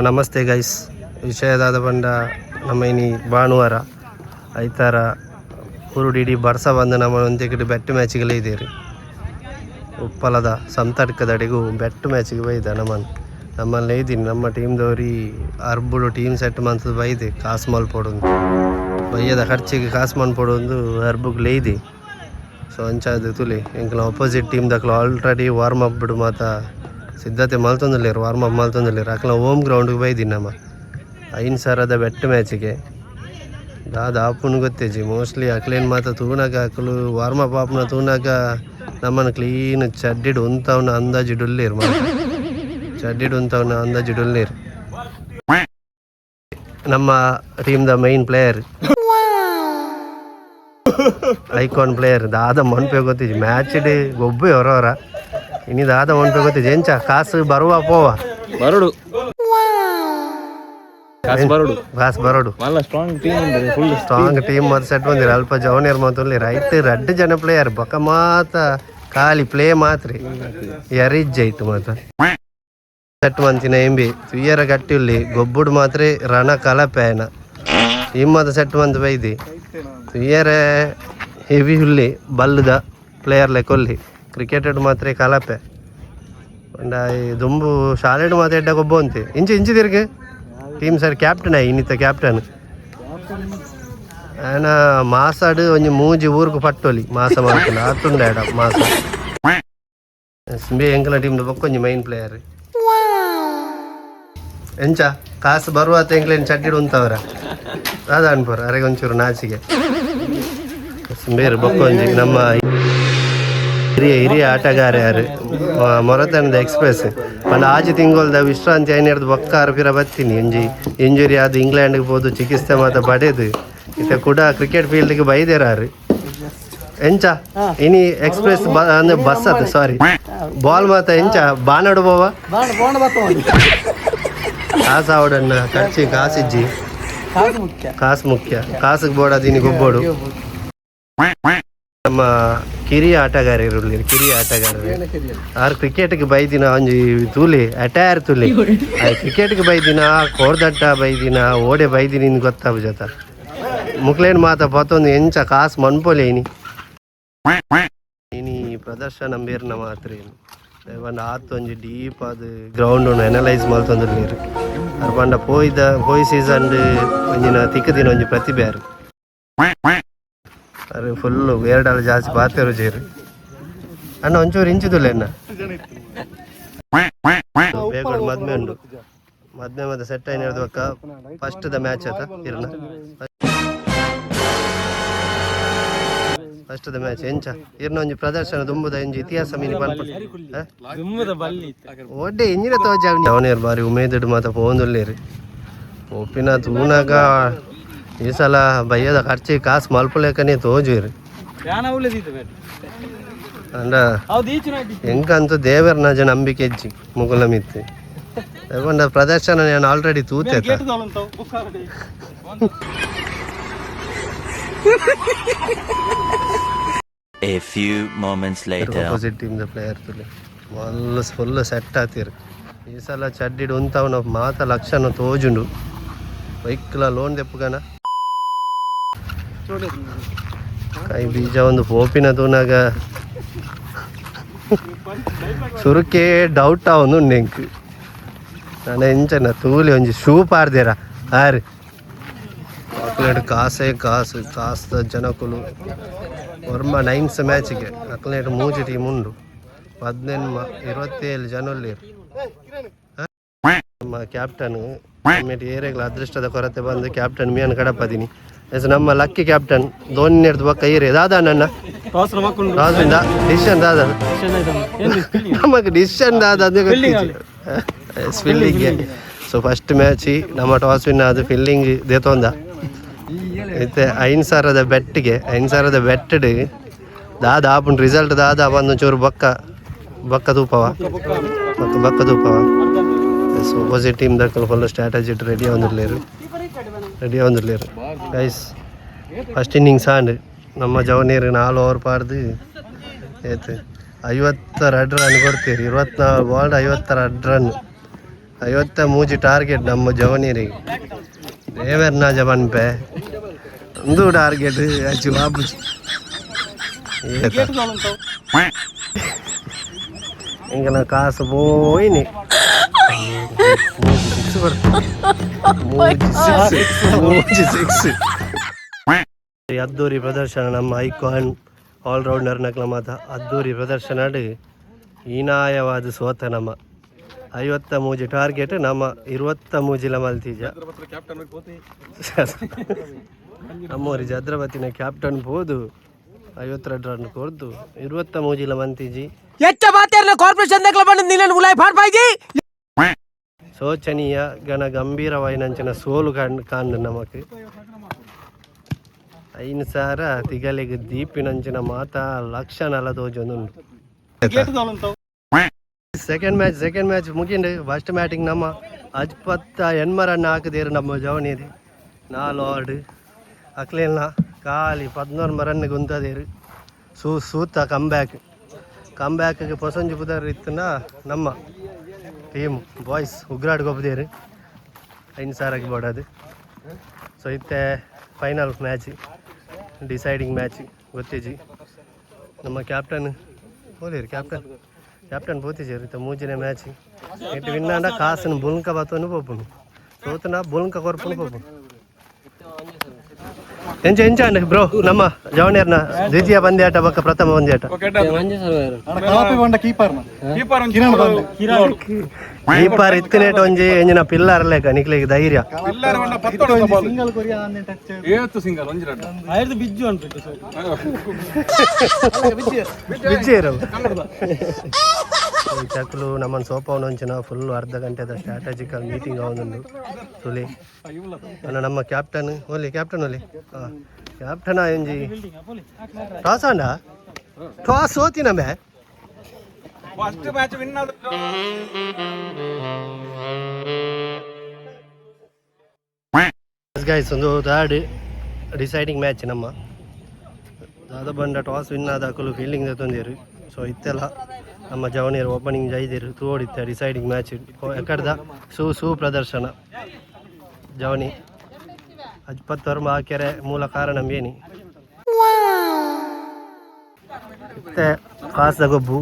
ನಮಸ್ತೆ ಗೈಸ್. ವಿಷಯದಾದ ಬಂಡ ನಮ್ಮ ಇನಿ ಭಾನುವಾರ ಐತಾರ ಕುರುಡಿಡಿ ಬರ್ಸ ಬಂದು ನಮ್ಮ ಒಂದಿಕ್ಕಿ ಬೆಟ್ಟು ಮ್ಯಾಚಿಗೆ ಇದ್ದೀರಿ. ಉಪ್ಪಲದ ಸಂತಡ್ಕದಡಿಗೂ ಬೆಟ್ಟು ಮ್ಯಾಚಿಗೆ ಬೈದ ನಮ್ಮಲ್ಲಿ ಇದ್ದೀನಿ. ನಮ್ಮ ಟೀಮ್ದವ್ರಿ ಅರ್ಬುಡು ಟೀಮ್ ಸೆಟ್ ಮಂತದ ಬೈದೆ ಕಾಸು ಮಲ್ಪಡೋದು ಬೈಯದ ಖರ್ಚಿಗೆ ಕಾಸು ಮನ್ಪಡೋದು ಅರ್ಬುಗೆ ಲೇಯ್ದೆ. ಸೊ ಅಂಚಾದ ತುಲಿ ಇಂಕಲ ಅಪೋಸಿಟ್ ಟೀಮ್ ದಕ್ಲ ಆಲ್ರೆಡಿ ವಾರ್ಮ್ ಅಪ್ ಬಿಡು ಮಾತ ಸಿದ್ಧತೆ ಮಲ್ತೊಂದಿಲ್ಲೇರು, ವಾರ್ಮ್ ಅಪ್ ಮಲ್ತೊಂದಿಲ್ಲೇರು. ಅಕ್ಲ ಹೋಮ್ ಗ್ರೌಂಡ್ಗೆ ಬೈದಿನಿ ನಮ್ಮ 5,000 ಬೆಟ್ಟು ಮ್ಯಾಚಿಗೆ. ಆಪುನ್ ಗೊತ್ತೇಜಿ ಮೋಸ್ಟ್ಲಿ ಅಕ್ಲೇನು ಮಾತ ತೂನಾಗ ಅಕ್ಲು ವಾರ್ಮ್ ಅಪ್ ಆಪ್ನ ತೂನಾಗ ನಮ್ಮನ್ನು ಕ್ಲೀನ್ ಚಡ್ಡಿಡು ಉಂತವನ್ನ ಅಂದಾಜು ಡುಲ್ಲೇರು ಚಡ್ಡಿಡು ಉಂತವನ್ನ ಅಂದಾಜು ಡುಲ್ಲೇರು. ನಮ್ಮ ಟೀಮ್ದ ಮೈನ್ ಪ್ಲೇಯರ್ ಐಕಾನ್ ಪ್ಲೇಯರ್ ದಾದ ಮನ್ಪೆ ಗೊತ್ತಿಜಿ ಮ್ಯಾಚ್ ಡೇ ಗೊಬ್ಬೆ ಹೊರವರ ಇನಿ ದಾದ ಮನ್ಪೆ ಗೊತ್ತಿಜಿ ಎಂಚ ಕಾಸು ಬರುವ ಪೋವ ಬರೋಡು ಕಾಸು ಬರೋಡು ಸ್ಟ್ರಾಂಗ್ ಟೀಮ್ ಮತ್ತೆ ಸೆಟ್ ಬಂದಿರ ಅಲ್ಪ ಜವನಿಯರ್ ಮಾತಲ್ಲಿ ರೈಟ್ 2 ಜನ ಪ್ಲೇಯರ್ ಬೊಕ್ಕ ಮಾತ ಖಾಲಿ ಪ್ಲೇ ಮಾತ್ರ ಎರಿಜ್ ಆಯ್ತು ಮಾತ ಸೆಟ್ ಮಂತಿನ ಎಂಬಿ ತುಯ್ಯರ ಗಟ್ಟಿಲ್ಲಿ ಗೊಬ್ಬುಡು ಮಾತ್ರ ರಣ ಕಲಪೇನ ಹಿಮ್ಮದ ಸೆಟ್ ಮಂತ್ ಬೈದಿ ತುಯ್ಯರ ಹೆವಿ ಹುಲ್ಲಿ ಬಲ್ಲದ ಪ್ಲೇಯರ್ ಲೆಕ್ಕೊಲ್ಲಿ ಕ್ರಿಕೆಟೆಡ್ ಮಾತ್ರ ಕಲಪೆ ದುಂಬು ಶಾಲೆಡ್ ಮಾತ್ರ ಎಡ್ಡ ಗೊಬ್ಬ ಅಂತೆ ಇಂಚಿ ತಿರ್ಗೆ ಟೀಮ್ ಸರ್ ಕ್ಯಾಪ್ಟನ್ ಇನ್ನಿತ ಕ್ಯಾಪ್ಟನ್ ಆಯನ ಮಾಸಾಡು ಒಂಜಿ ಮೂಜಿ ಊರ್ಗು ಪಟ್ಟೊಲಿ ಮಾಸ ಮಾಡ್ಕೊಂಡು ಆತುಂಡ ಎಡ ಮಾಸ ಬೇ ಎಂಕಲ ಟೀಮ್ದು ಬಕ್ಕೊಂಜಿ ಮೈನ್ ಪ್ಲೇಯರ್ ಎಂಚ ಕಾಸು ಬರುವಾತ ಎಂಕ್ಲೇನು ಚಡ್ಡಿಡು ಉಂತವ್ರ ಅದ ಅನ್ಪೋರ ಅರೆಗೆ ಒಂಚೂರು ನಾಚಿಗೆ ಬೇರೆ ಬಕ್ಕೊಂಜಿ ನಮ್ಮ ಹಿರಿಯ ಆಟಗಾರ ಯಾರು ಮೊರತನದ ಎಕ್ಸ್ಪ್ರೆಸ್ ಪಂಡ ಆಜಿ ತಿಂಗೊಲ್ದ ವಿಶ್ರಾಂತಿ ಐನೇರ್ದು ಬೊಕ್ಕ ಅರ್ಪಿರ ಬತ್ತೀನಿ ಇಂಜುರಿ ಅದು ಇಂಗ್ಲೆಂಡ್ಗೆ ಹೋದು ಚಿಕಿತ್ಸೆ ಮಾತ ಬಡೇದು ಇತ್ತ ಕೂಡ ಕ್ರಿಕೆಟ್ ಫೀಲ್ಡ್ಗೆ ಬೈದೇರಾರು ಎಂಚ ಇನಿ ಎಕ್ಸ್ಪ್ರೆಸ್ ಅಂದ್ರೆ ಬಸ್ ಅದು ಸಾರಿ ಬಾಲ್ ಮಾತ ಎಂಚ ಬಾನಡು ಬೋವ ಕಾಸು ಆವಡನ್ನ ಖರ್ಚಿ ಕಾಸಿಜ್ಜಿ ಕಾಸು ಮುಖ್ಯ ಕಾಸಿಗೆ ಬೋಡಾದೀನಿ ಗೊಬ್ಬೋಡು. ನಮ್ಮ ಕಿರಿಯ ಆಟಗಾರರು ಆರು ಕ್ರಿಕೆಟ್ಗೆ ಬೈದಿನ ಒಂಜಿ ತೂಲಿ ಅಟೈರ್ ತುಲಿ ಕ್ರಿಕೆಟ್ಗೆ ಬೈದಿನ ಕೋರ್ದಟ್ಟ ಬೈದಿನ ಓಡೆ ಬೈದಿನಿ ಇನ್ನು ಗೊತ್ತಾಗ ಜೊತೆ ಮುಕ್ಲೇನು ಮಾತ ಪತ್ತೊಂದು ಎಂಚ ಕಾಸು ಮನ್ಪೊಲೆ ಇನಿ ಪ್ರದರ್ಶನ ಬೇರ್ನ ಮಾತ್ರ ಏನು ಒಂದು ಆತು ಒಂಜಿ ಡೀಪ್ ಅದು ಗ್ರೌಂಡ್ ಅನಲೈಸ್ ಮಲ್ತೊಂದು ನೀರು ಅದು ಪಂಡ ಪೋಯ್ ಸೀಸನ್ ಒಂಜಿನ ತಿಕ್ಕದಿನ ಒಂಜಿ ಪ್ರತಿಭೆ ಯಾರು ಅರೆ ಫುಲ್ಲು ಬೇರಡಾಳು ಜಾಸ್ತಿ ಬಾತೇರು ಜೇರು ಅಣ್ಣ ಒಂಚೂರು ಇಂಚಿದುಲ್ಲ ಅಣ್ಣ ಬೇಗ ಮದ್ಮೆ ಉಂಡು ಮದ್ಮೆ ಮತ್ತೆ ಸೆಟ್ ಏನು ಹೇಳ್ದಕ್ಕ ಫಸ್ಟ್ ದ ಮ್ಯಾಚ್ ಆಯ್ತಾ ಇರ್ನ ಫಸ್ಟ್ ದ ಮ್ಯಾಚ್ ಎಂಚ ಇರ್ನ ಒಂಜಿ ಪ್ರದರ್ಶನ ದುಂಬುದ ಒಂಜಿ ಇತಿಹಾಸ ಮೀನಿ ಒಡ್ಡೆ ಇಂಜಿನ ತೋಜಾವ್ ಅವನೇರು ಬಾರಿ ಉಮೇದಿಡು ಮಾತ ಪೋಂದುಲ್ಲೇರಿ ಒಪ್ಪಿನ ತೂನಾಗ ಈ ಸಲ ಬಯ್ಯದ ಖರ್ಚಿ ಕಾಸು ಮಲ್ಪಲೇಕನೇ ತೋಜುರಿ ಅಂಡ ಹೆಂಗಂತೂ ದೇವರ ನಜ ನಂಬಿಕೆ ಇಜ್ಜಿ ಮುಗುಲ ಮಿತ್ತಿ ಬಂದ ಪ್ರದರ್ಶನ ನಾನು ಆಲ್ರೆಡಿ ತೂತೆ A few moments later opposite team the player ತುಲೆ ಫುಲ್ ಸೆಟ್ ಆತಿರು ಈ ಸಲ ಚಡ್ಡಿಡು ಉಂತವನ ಮಾತ ಲಕ್ಷಣ ತೋಜುಂಡು ಬೈಕ್ಲ ಲೋನ್ ತೆಪ್ಪಗನ ಕೈ ಬೀಜ ಒಂದು ಪೋಪಿನ ತೂನಾಗ ಸುರುಕೆ ಡೌಟ್ ಅವನು ನೆಂಕ್ ನಾನು ಎಂಚನ ತೂಲಿ ಒಂಜಿ ಶೂ ಪಾರ್ದೇರ ಆರಿ ಅಕ್ಲೇಟ್ ಕಾಸದ ಜನಕುಲು ವರ್ಮ 9th ಮ್ಯಾಚಿಗೆ ಅಕ್ಲೇಟ್ ಮೂಜಿ ಟೀಮ್ ಉಂಡು 27 ಜನಲ್ಲಿರು ನಮ್ಮ ಕ್ಯಾಪ್ಟನ್ ಏರಿಯಾಗಳ ಅದೃಷ್ಟದ ಕೊರತೆ ಬಂದು ಕ್ಯಾಪ್ಟನ್ ಮಿಯನ್ ಕಡಪದೀನಿ ನಮ್ಮ ಲಕ್ಕಿ ಕ್ಯಾಪ್ಟನ್ ಧೋನಿ ನೆಡ್ದು ಬಕ್ಕ ಏರಿ ದಾದ ನನ್ನ ಡಿಸಿಷನ್ ದಾದ ನಮಗೆ ಡಿಸಿಷನ್ ದಾದ ಫೀಲ್ಡಿಂಗ್ ಸೊ ಫಸ್ಟ್ ಮ್ಯಾಚ್ ನಮ್ಮ ಟಾಸ್ ವಿನ್ ಆದ ಫೀಲ್ಡಿಂಗ್ ದೇತೊಂದ ಐತೆ 5,000 ಬೆಟ್ಟಿಗೆ 5,000 ಬೆಟ್ಟಡು ದಾದ ಆಪುನ್ ರಿಸಲ್ಟ್ ದಾದ ಬಂದು ಚೂರು ಬಕ್ಕ ತೂಪವ ಸೊ ಅಪೋಸಿಟ್ ಟೀಮ್ ದಕ್ಕಲು ಫುಲ್ ಸ್ಟ್ರಾಟಜಿ ರೆಡಿ ಆಂದಿರ್ಲೇರು ಗೈಸ್ ಫಸ್ಟ್ ಇನ್ನಿಂಗ್ಸ್ ಆಂಡ್ ನಮ್ಮ ಜವನೀರು 4 ಓವರ್ ಪಾಡ್ದು ಆಯ್ತು 52 ರನ್ ಕೊಡ್ತೀರಿ 24 ಬಾಲ್ 52 ರನ್ 53 ಟಾರ್ಗೆಟ್ ನಮ್ಮ ಜವನೀರಿಗೆ ದೇವರ್ನ ಜವನ್ಪೆ ಒಂದು ಟಾರ್ಗೆಟ್ ಅಚ್ಚು ಬಾಬುಜಿ ಇಂಗನ ಕಾಸು ಹೋಯ್ನಿ ಅದ್ದೂರಿ ಪ್ರದರ್ಶನ ನಮ್ಮ ಐಕಾನ್ ಆಲ್ರೌಂಡರ್ ನಕ್ಲ ಮಾತ ಅದ್ದೂರಿ ಪ್ರದರ್ಶನ ಹೀನಾಯವಾದ ಸೋತ ನಮ್ಮ 53 ಟಾರ್ಗೆಟ್ ನಮ್ಮ 23 ಮಲ್ತೀಜ ನಮ್ಮೂರಿ ಜದ್ರವತಿನ ಕ್ಯಾಪ್ಟನ್ ಬೋದು 52 ರನ್ ಕೊರ್ದು 23 ಮಂತಿಜಿ ಶೋಚನೀಯ ಗಣ ಗಂಭೀರವಾಯಿನಂಚಿನ ಸೋಲು ಕಾಂಡು ನಮಕ್ ಐನು ಸಾರ ತಿಗಲಿಗೆ ದೀಪಿನಂಚಿನ ಮಾತಾ ಲಕ್ಷ ನಲದೋಜೊಂದುಂಡು ಸೆಕೆಂಡ್ ಮ್ಯಾಚ್ ಮುಗಿಂಡು ಫಸ್ಟ್ ಮ್ಯಾಟಿಂಗ್ ನಮ್ಮ 58 ರನ್ ಹಾಕಿದೇರು ನಮ್ಮ ಜವನೀರಿ 4 ಓವರ್ ಅಕ್ಲೇನ ಖಾಲಿ 14 ರನ್ ಗುಂತದೇರು ಸೂತ ಕಂಬ್ಯಾಕ್ಗೆ ಪೊಸಂಜು ಪುದರ್ ಇತ್ತನ ನಮ್ಮ ಟೀಮ್ ಬಾಯ್ಸ್ ಉಗ್ರಾಡ್ ಗೊಬ್ಬದೇರು 5 ಸಾರಾಗಿ ಬೋಡದು ಸೊ ಇತ್ತೆ ಫೈನಲ್ ಮ್ಯಾಚ್ ಡಿಸೈಡಿಂಗ್ ಮ್ಯಾಚ್ ಗೊತ್ತೇಜಿ ನಮ್ಮ ಕ್ಯಾಪ್ಟನ್ ಹೋಲಿರಿ ಕ್ಯಾಪ್ಟನ್ పోతేజీ మూజిన మ్యాచ్ ఇటు విన్నాండా కాసును బుల్క బతోను పోపును సోతన బుల్క కొరపును పోపు ఎంచండి బ్రో ನಮ್ಮ ಜವನಿಯರ್ನ ದ್ವಿತೀಯ ಪಂದ್ಯಾಟ ಬಕ್ಕ ಪ್ರಥಮ ಪಂದ್ಯಾಟ ಕೀಪರ್ ಇತ್ತಿನೇಟ ಒಂಜಿ ಎಂಜಿನ ಪಿಲ್ಲರ್ ಲೆಕ್ಕ ನಿಕ್ಲಿಗೆ ಧೈರ್ಯ ಚಕ್ಲು ನಮ್ಮನ್ನು ಸೋಪವನಂಚಿನ ಫುಲ್ ಅರ್ಧ ಗಂಟೆದ ಸ್ಟ್ರಾಟಜಿಕಲ್ ಮೀಟಿಂಗ್ ಅವನೊಂದು ಸುಲಿ ನಮ್ಮ ಕ್ಯಾಪ್ಟನ್ ಓಲಿ ಕ್ಯಾಪ್ಟನ್ ಎಂಜಿ ಟಾಸ್ ಆಂಡ ಟಾಸ್ ಸೋತಿನ ಮೇ ಫಸ್ಟ್ ಮ್ಯಾಚ್ ವಿನ್ ಗೈಸ್ ಒಂದು ಥರ್ಡ್ ಡಿಸೈಡಿಂಗ್ ಮ್ಯಾಚ್ ನಮ್ಮ ದಾದ ಬಂಡ ಟಾಸ್ ವಿನ್ ಆದ ಹಾಕಲು ಫೀಲ್ಡಿಂಗ್ ತಂದಿರು ಸೊ ಇತ್ತೆಲ್ಲ ನಮ್ಮ ಜವನಿಯರು ಓಪನಿಂಗ್ ಜೈದಿರು ತೋಡಿತ್ತೆ ಡಿಸೈಡಿಂಗ್ ಮ್ಯಾಚ್ ಎಕಡ್ದ ಸೂ ಪ್ರದರ್ಶನ ಜವನಿ 20 ಹಾಕ್ಯಾರೆ ಮೂಲ ಕಾರಣ ಮೇನಿ ಮತ್ತೆ ಕಾಸ್ದ ಗೊಬ್ಬು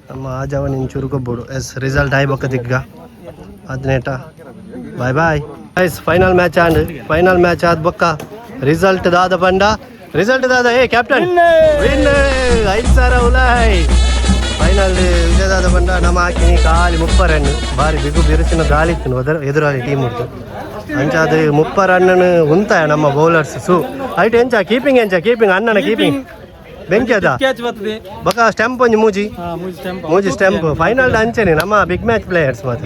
ನಮ್ಮ ಆ ಜವನಿ ಚುರುಗೊಬ್ಬುಡು ಎಸ್ ರಿಸಲ್ಟ್ ಆಯ್ಬಕ್ಕ ದಿಗ್ಗ 18 ಬಾಯ್ ಗೈಸ್ ಫೈನಲ್ ಮ್ಯಾಚ್ ಆದ ಬಕ್ಕ ರಿಸಲ್ಟ್ ದಾದ ಬಂಡ ರಿಸಲ್ಟ್ ದಾದ ಕ್ಯಾಪ್ಟನ್ ವಿನ್ 5,000 ಉಲಾಯ್ ಫೈನಲ್ ವಿಜಯದಾದ ಬಂಡ ನಮ್ಮ ಹಾಕಿನಿ ಖಾಲಿ 30 ರನ್ ಬಾರಿ ಬಿಗು ಬಿರುಸಿನ ಗಾಳಿ ಇತ್ತು ಎದುರಾಳಿ ಟೀಮ್ ಉಂಟು ಅಂಚಾದ 30 ರನ್ ಉಂತಾಯ ನಮ್ಮ ಬೌಲರ್ಸ್ ಐಟ್ ಕೀಪಿಂಗ್ ಅಣ್ಣನ ಕೀಪಿಂಗ್ ಬೆಂಕಿ ಅದ ಬಕ ಸ್ಟೆಂಪ್ ಒಂಜಿ ಮೂಜಿ ಸ್ಟೆಂಪ್ ಫೈನಲ್ ಅಂಚೆನೆ ನಮ್ಮ ಬಿಗ್ ಮ್ಯಾಚ್ ಪ್ಲೇಯರ್ಸ್ ಮಾತ್ರ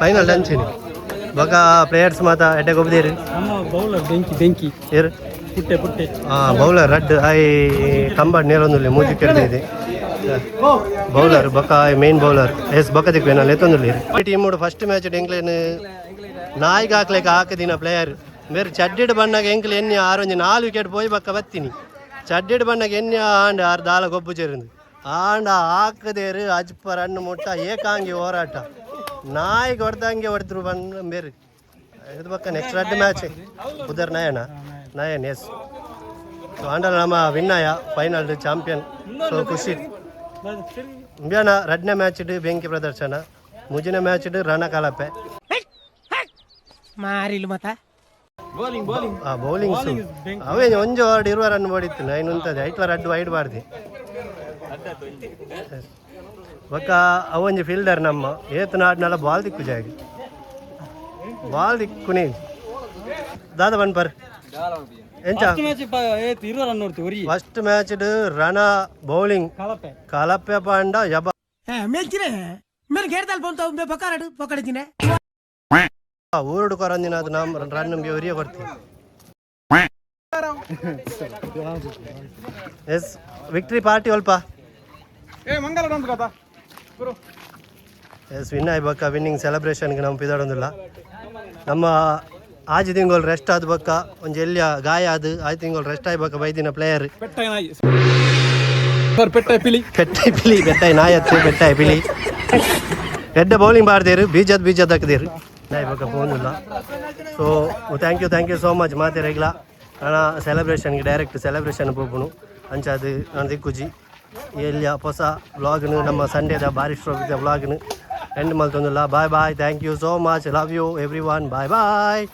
ಫೈನಲ್ ಅಂಚೆನೆ ಬಕ ಪ್ಲೇಯರ್ಸ್ ಮಾತ ಎಡ್ಡೆ ಗೊಬ್ಬದೇರಿ ಬೆಂಕಿ ಬೌಲರ್ ರಡ್ ಐ ಕಂಬ ನೇರೊಂದುಲ್ಲೆ ಮೂಜಿ ಕೆಡ್ದಿದೆ ಬೌಲರ್ ಬಕ ಮೇನ್ ಬೌಲರ್ ಎಸ್ ಬಕ ದಿಕ್ವೇನಲ್ಲಿ ಎತ್ತೊಂದುಲ್ಲೆ ಟೀಮ್ ಫಸ್ಟ್ ಮ್ಯಾಚ್ ಎಂಕ್ಲೇನು ನಾಯಿಗೆ ಹಾಕದಿನ ಪ್ಲೇಯರ್ ಮೇರೆ ಚಡ್ಡಿಡ್ ಬಣ್ಣಗೆ ಎಂಕ್ಲೆ ಎಣ್ಣೆ 4 ವಿಕೆಟ್ ಪೋಯಿ ಬಕ್ಕ ಬತ್ತೀನಿ ಚಡ್ಡಿಡ್ ಬಣ್ಣಗೆ ಎಣ್ಣೆ ಆಂಡ್ 6 ದಾಲ ಗೊಬ್ಬು ಚೇರಿಂದು ಆಂಡ ಹಾಕದೇರು 50 ರನ್ ಮುಟ್ಟ ಏಕಾಂಗಿ ಹೋರಾಟ ನಾಯಿಗೆ ಹೊಡೆದಂಗೆ ಹೊಡೆದ್ರು ಬಂದು ಬೇರೆ ಇದು ಬಕ್ಕ ನೆಕ್ಸ್ಟ್ ರೆಡ್ ಮ್ಯಾಚ್ ಉದರ್ ನಯನ್ ಎಸ್ ಸೊ ಆಂಡಲ ನಮ್ಮ ವಿನ್ನಾಯ ಫೈನಲ್ ಚಾಂಪಿಯನ್ ಸೊ ಖುಷಿ ಇಂಬ್ಯಾನ ರೆಡ್ನೇ ಮ್ಯಾಚ್ ಇಡು ಬೆಂಕಿ ಪ್ರದರ್ಶನ ಮುಜಿನ ಮ್ಯಾಚ್ ಇಡು ರಣ ಕಲಪೆ ಬೌಲಿಂಗ್ ಅವೇ ಒಂಜು ಓವರ್ 20 ರನ್ ಹೊಡಿತು 9 ಉಂಟದೆ 8 ರಡ್ ವೈಡ್ ಬಾರ್ದಿ ಬಕ್ಕ ಅವೊಂಜಿ ಫೀಲ್ಡರ್ ನಮ್ಮ ಏತು ನಾಡ್ನಲ್ಲ ಬಾಲ್ ದಿಕ್ಕು ಜಾಗಿ ಬಾಲ್ ದಿಕ್ಕುನಿ ದಾದ ಬನ್ಪರ್ ಎಂಚ ಫಸ್ಟ್ ಮ್ಯಾಚ್ ರಣ ಬೌಲಿಂಗ್ ಕಲಪೆ ಪಾಂಡ ಯಬ ಊರುಡು ಕೊರಂದಿನ ಅದು ನಮ್ಮ ರನ್ ನಮಗೆ ಒರಿಯ ಕೊಡ್ತೀವಿ ಎಸ್ ವಿಕ್ಟ್ರಿ ಪಾರ್ಟಿ ಅಲ್ಪ ಎಸ್ ವಿನ್ ಆಯ್ಬಕ್ಕ ವಿನ್ನಿಂಗ್ ಸೆಲೆಬ್ರೇಷನ್ಗೆ ನಮ್ಮ ಪಿದಾಡೋದಿಲ್ಲ ನಮ್ಮ ಆಜಿ ತಿಂಗಳು ರೆಸ್ಟ್ ಆದ ಬಕ್ಕ ಒಂದು ಎಲ್ಲಿಯ ಗಾಯ ಅದು ಆಯ್ತು ತಿಂಗಳು ರೆಸ್ಟ್ ಆಯ್ಬಕ್ಕ ಬೈದಿನ ಪ್ಲೇಯರ್ ಪೆಟ್ಟಾಯಿ ಪಿಲಿ ಬೆಟ್ಟಾಯಿ ನಾಯತ್ತು ಬೆಟ್ಟಾಯಿ ಪಿಲಿ ಎಡ್ಡೆ ಬೌಲಿಂಗ್ ಮಾಡ್ದೇರು ಬೀಜದ ಹಾಕಿದೇರು ನಾ ಇವಾಗ ಫೋನಿಲ್ಲ so thank you so much ಮಾತೆ ರೆಗ್ಲ ಅಣ್ಣ ಸೆಲೆಬ್ರೇಷನ್ಗೆ ಡೈರೆಕ್ಟ್ ಸೆಲೆಬ್ರೇಷನ್ ಹೋಗ್ಬನು ಅಂಚಾದು ನಾನು ದಿಕ್ಕುಜಿ ಎಲ್ಲಿಯ ಹೊಸ ವ್ಲಾಗ್ನು ನಮ್ಮ ಸಂಡೇದ ಬಾರಿ ಸ್ಟ್ರೋಕ್ ವ್ಲಾಗ್ನು ಎಂಡ್ ಮಲ್ತೊಂದಿಲ್ಲ bye thank you so much love you everyone bye